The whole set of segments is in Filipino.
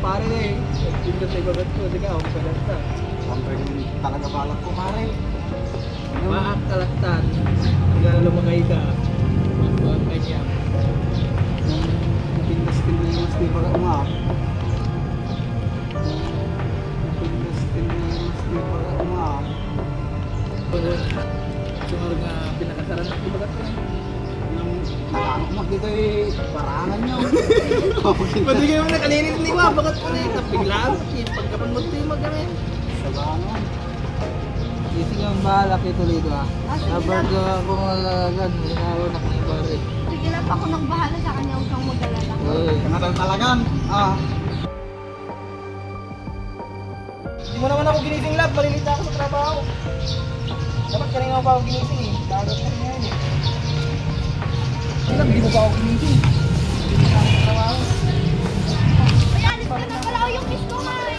pare na eh. Nagpindot na ibagat ko. Sige ako, kalaktan. Siyempre talaga balak ko pare. Maak kalaktan. Hanggang lumangay ka. Magbuhat kanya. Napindas-pindas di pala umaak. Napindas-pindas di pala umaak. Sunod nga pinakasaran ng ibagat ko. Nakakamak dito eh, parangan nyo. Pwede kayo na kaninit ni Wa, bagat ko na yun. Napiglaan, pagkapan mo ito yung magamin. Sa bangon. Ising ang bahala kay Toledo ah. Nabardo ako ng alalagan, hinawanak na yung pare. Sige lang ako nang bahala sa kanya, huwag kang mag-alala. Kanadal talagan. Hindi mo naman ako ginising lab, malilita ako sa trabaho. Dapat kanina pa ako ginising eh. Dagat na niya yun eh. Hindi mo pa ako ginising. Hindi mo ako sa trabaho. Ay, alis ka na pala yung kiss ko, Mari.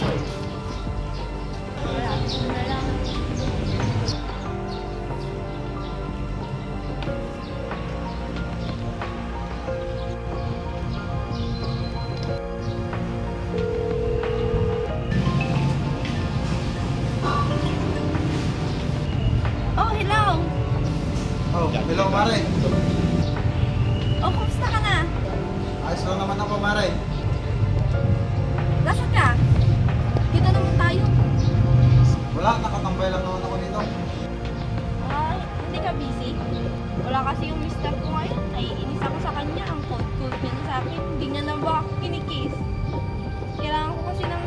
Wala, na lang. Oh, hello. Oh, hello pare. Oh, kumusta ka na? Ayos lang naman ako pare. Nasaan ka? Dito naman tayo. Wala, nakatambay lang naman ako dito. Ah, hindi ka busy? Wala kasi yung mister ko ngayon. Naiinis ako sa kanya. Ang cold niya na sa akin. Hindi niya na ba ako kinikiss? Kailangan ko kasi ng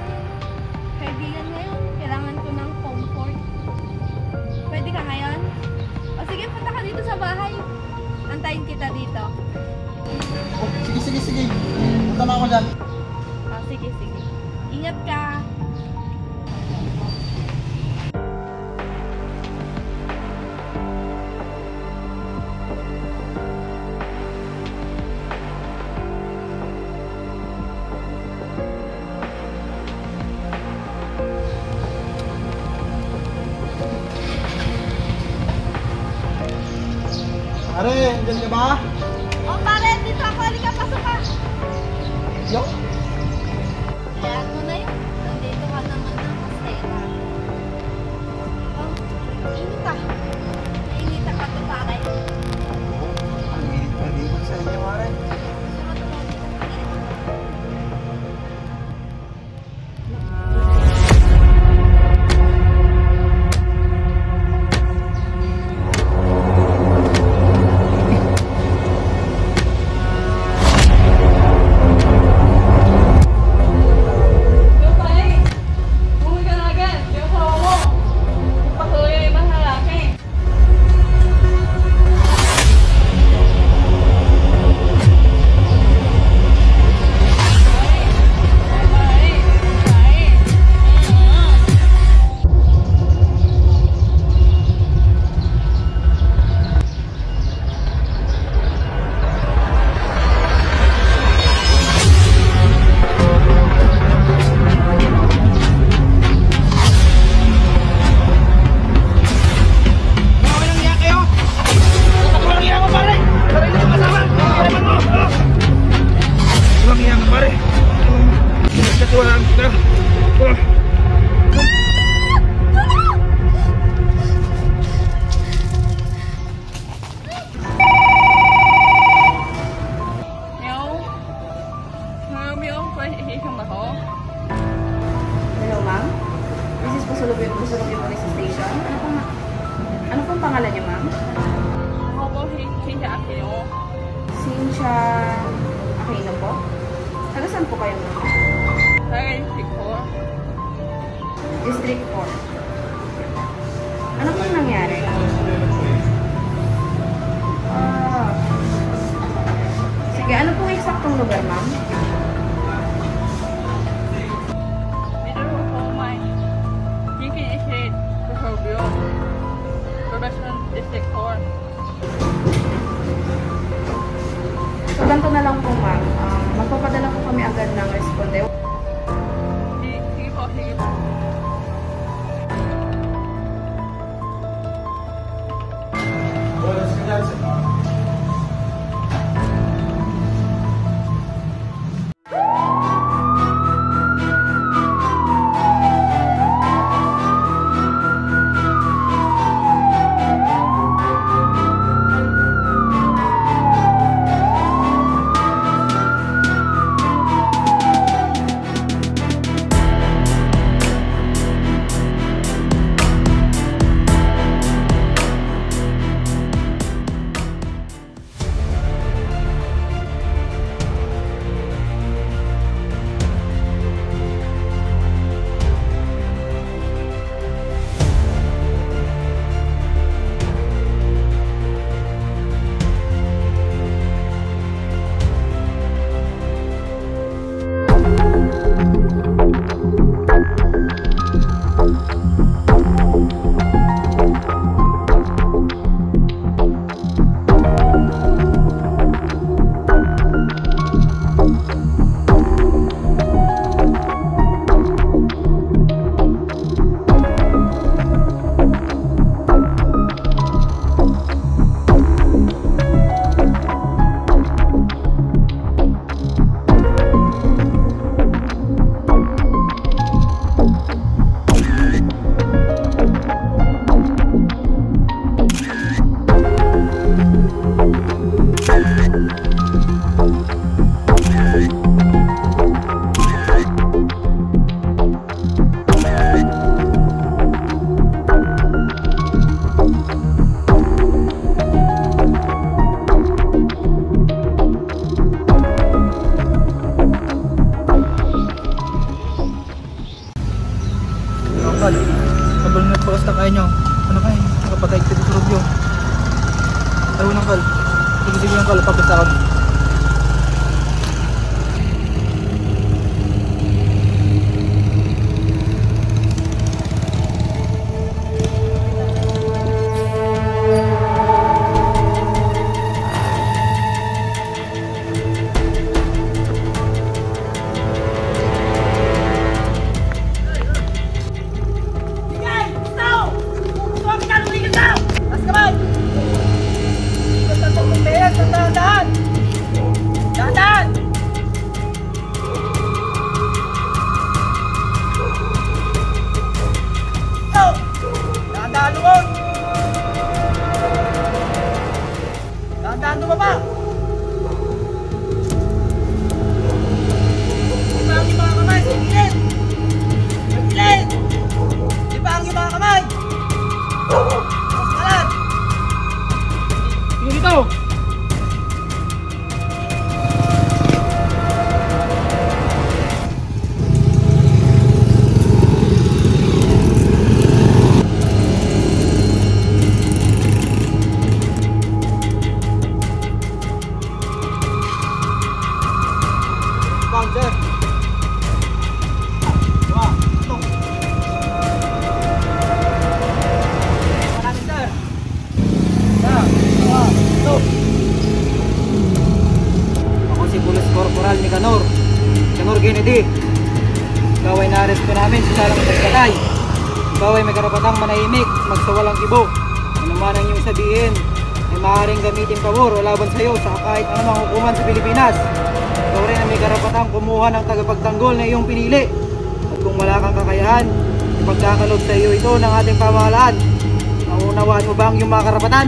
kaibigan ngayon. Kailangan ko ng comfort. Pwede ka ngayon? O sige, punta ka dito sa bahay. Antayin kita dito. Oh, sige. Punta na ako dyan. Ah, sige. Ingat ka. Pare, andyan ka ba? Oh, pare, dito ako. Halika, pasok ka. Yo. Kaya mo na yun. Nandito ka naman ng masera. Oh, init ka. Nainit ka to, pare. Ang init pa dito sa inyo pare. Hello, ma'am. This is Pusulubyo Police Station. Ano pong pangalan niyo, ma'am? Ako po, Cynthia Aquino. Cynthia Aquino po. Taga saan po kayo, ma'am? District 4. District 4. Ano pong nangyari? Sige, ano pong eksaktong lugar, ma'am? Middle of my Drinking Estate, Pusulubyo. Probation District 4. So, ganito na lang po, ma'am. Magpapadala po kami agad ng responde. Sige po, sige po. account, sir. Diba? Ito. Natin, sir. Ito. Ako si Police Corporal Nicanor Kennedy. Ikaw ay na-arresto namin sa salang pagkatay. Ikaw ay may karapatang manahimik, magsawalang kibo. Ano man ang iyong sabihin ay maaaring gamitin pabor o laban sa iyo sa kahit anumang hukuman sa Pilipinas. Ikaw rin ay may karapatang kumuha ng tagapagtanggol na iyong pinili. At kung wala kang kakayahan, ipagkakaloob sa iyo ito ng ating pamahalaan. Naunawaan mo ba ang iyong mga karapatan?